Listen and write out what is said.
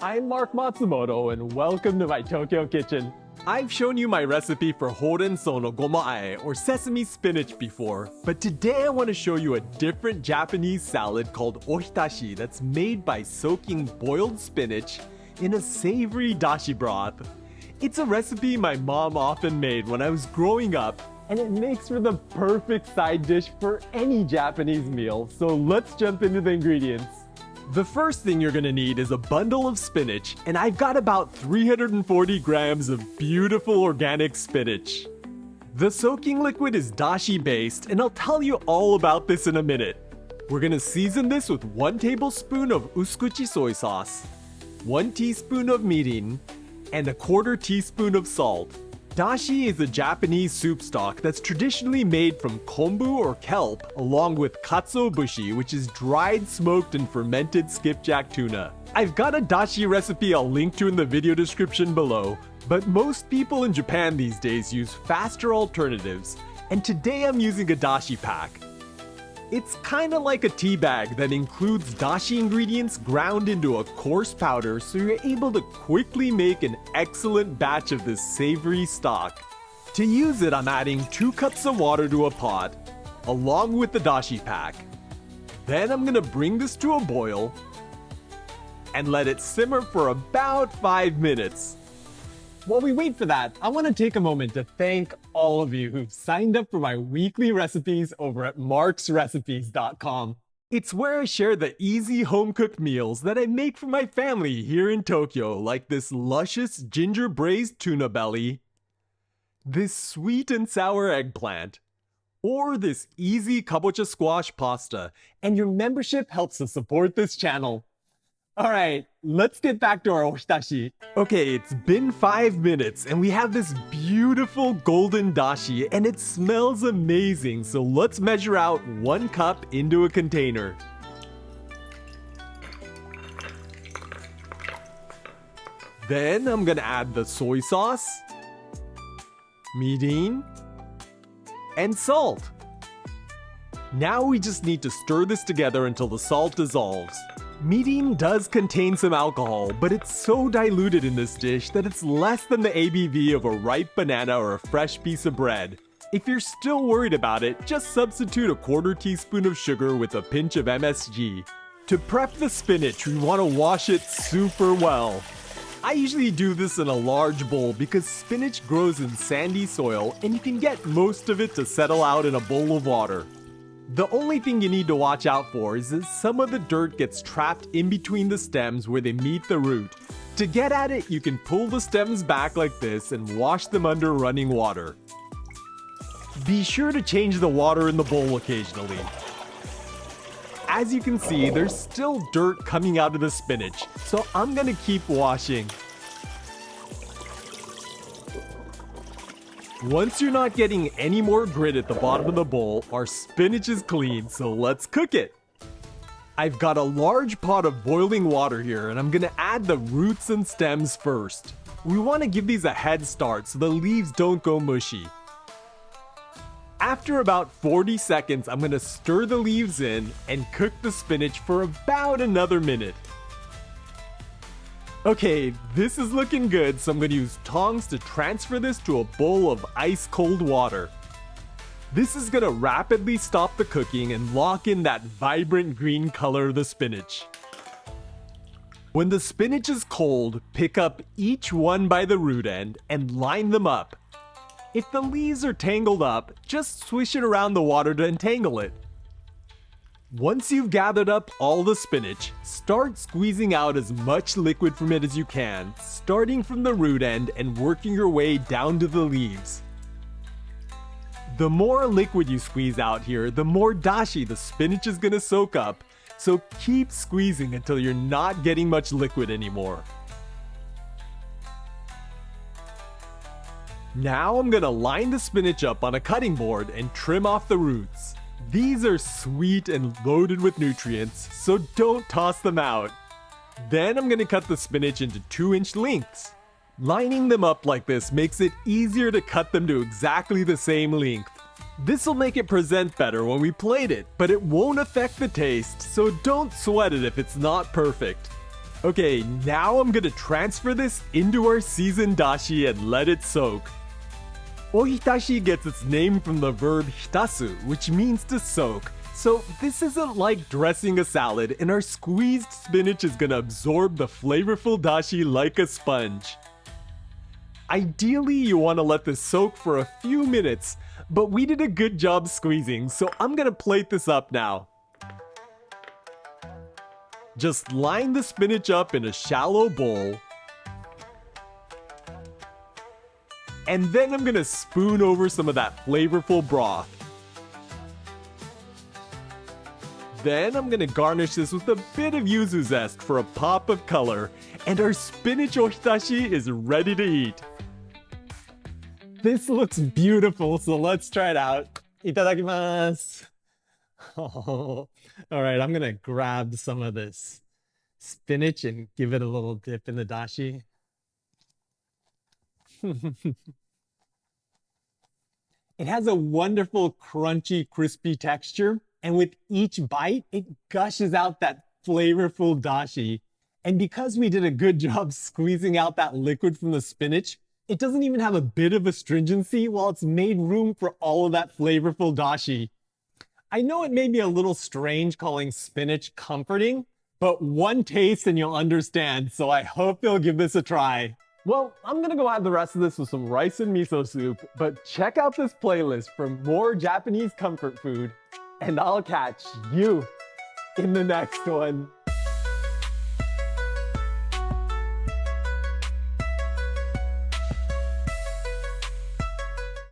I'm Mark Matsumoto and welcome to my Tokyo kitchen. I've shown you my recipe for horenso no gomae or sesame spinach before, but today I want to show you a different Japanese salad called ohitashi that's made by soaking boiled spinach in a savory dashi broth. It's a recipe my mom often made when I was growing up, and it makes for the perfect side dish for any Japanese meal, so let's jump into the ingredients. The first thing you're gonna need is a bundle of spinach, and I've got about 340 grams of beautiful organic spinach. The soaking liquid is dashi based, and I'll tell you all about this in a minute. We're gonna season this with 1 tablespoon of usukuchi soy sauce, 1 teaspoon of mirin, and 1/4 teaspoon of salt. Dashi is a Japanese soup stock that's traditionally made from kombu or kelp, along with katsuobushi, which is dried, smoked, and fermented skipjack tuna. I've got a dashi recipe I'll link to in the video description below, but most people in Japan these days use faster alternatives, and today I'm using a dashi pack. It's kinda like a tea bag that includes dashi ingredients ground into a coarse powder, so you're able to quickly make an excellent batch of this savory stock. To use it, I'm adding 2 cups of water to a pot, along with the dashi pack. Then I'm gonna bring this to a boil and let it simmer for about 5 minutes. While we wait for that, I want to take a moment to thank all of you who've signed up for my weekly recipes over at marksrecipes.com. It's where I share the easy home-cooked meals that I make for my family here in Tokyo, like this luscious ginger braised tuna belly, this sweet and sour eggplant, or this easy kabocha squash pasta, and your membership helps to support this channel. Alright, let's get back to our ohitashi. Okay, it's been 5 minutes and we have this beautiful golden dashi and it smells amazing, so let's measure out 1 cup into a container. Then I'm gonna add the soy sauce, mirin, and salt. Now we just need to stir this together until the salt dissolves. Mirin does contain some alcohol, but it's so diluted in this dish that it's less than the ABV of a ripe banana or a fresh piece of bread. If you're still worried about it, just substitute 1/4 teaspoon of sugar with a pinch of MSG. To prep the spinach, we want to wash it super well. I usually do this in a large bowl because spinach grows in sandy soil and you can get most of it to settle out in a bowl of water. The only thing you need to watch out for is that some of the dirt gets trapped in between the stems where they meet the root. To get at it, you can pull the stems back like this and wash them under running water. Be sure to change the water in the bowl occasionally. As you can see, there's still dirt coming out of the spinach, so I'm gonna keep washing. Once you're not getting any more grit at the bottom of the bowl, our spinach is clean, so let's cook it. I've got a large pot of boiling water here, and I'm gonna add the roots and stems first. We want to give these a head start so the leaves don't go mushy. After about 40 seconds, I'm gonna stir the leaves in and cook the spinach for about another minute. Okay, this is looking good, so I'm going to use tongs to transfer this to a bowl of ice cold water. This is going to rapidly stop the cooking and lock in that vibrant green color of the spinach. When the spinach is cold, pick up each one by the root end and line them up. If the leaves are tangled up, just swish it around the water to untangle it. Once you've gathered up all the spinach, start squeezing out as much liquid from it as you can, starting from the root end and working your way down to the leaves. The more liquid you squeeze out here, the more dashi the spinach is gonna soak up, so keep squeezing until you're not getting much liquid anymore. Now I'm gonna line the spinach up on a cutting board and trim off the roots. These are sweet and loaded with nutrients, so don't toss them out. Then I'm gonna cut the spinach into 2-inch lengths. Lining them up like this makes it easier to cut them to exactly the same length. This will make it present better when we plate it, but it won't affect the taste, so don't sweat it if it's not perfect. Okay, now I'm gonna transfer this into our seasoned dashi and let it soak. Ohitashi gets its name from the verb hitasu, which means to soak. So this isn't like dressing a salad, and our squeezed spinach is gonna absorb the flavorful dashi like a sponge. Ideally, you wanna let this soak for a few minutes, but we did a good job squeezing, so I'm gonna plate this up now. Just line the spinach up in a shallow bowl. And then I'm gonna spoon over some of that flavorful broth. Then I'm gonna garnish this with a bit of yuzu zest for a pop of color. And our spinach ohitashi is ready to eat. This looks beautiful, so let's try it out. Itadakimasu. Oh. All right, I'm gonna grab some of this spinach and give it a little dip in the dashi. It has a wonderful, crunchy, crispy texture, and with each bite, it gushes out that flavorful dashi. And because we did a good job squeezing out that liquid from the spinach, it doesn't even have a bit of astringency while it's made room for all of that flavorful dashi. I know it may be a little strange calling spinach comforting, but one taste and you'll understand, so I hope you'll give this a try. Well, I'm gonna go have the rest of this with some rice and miso soup, but check out this playlist for more Japanese comfort food, and I'll catch you in the next one.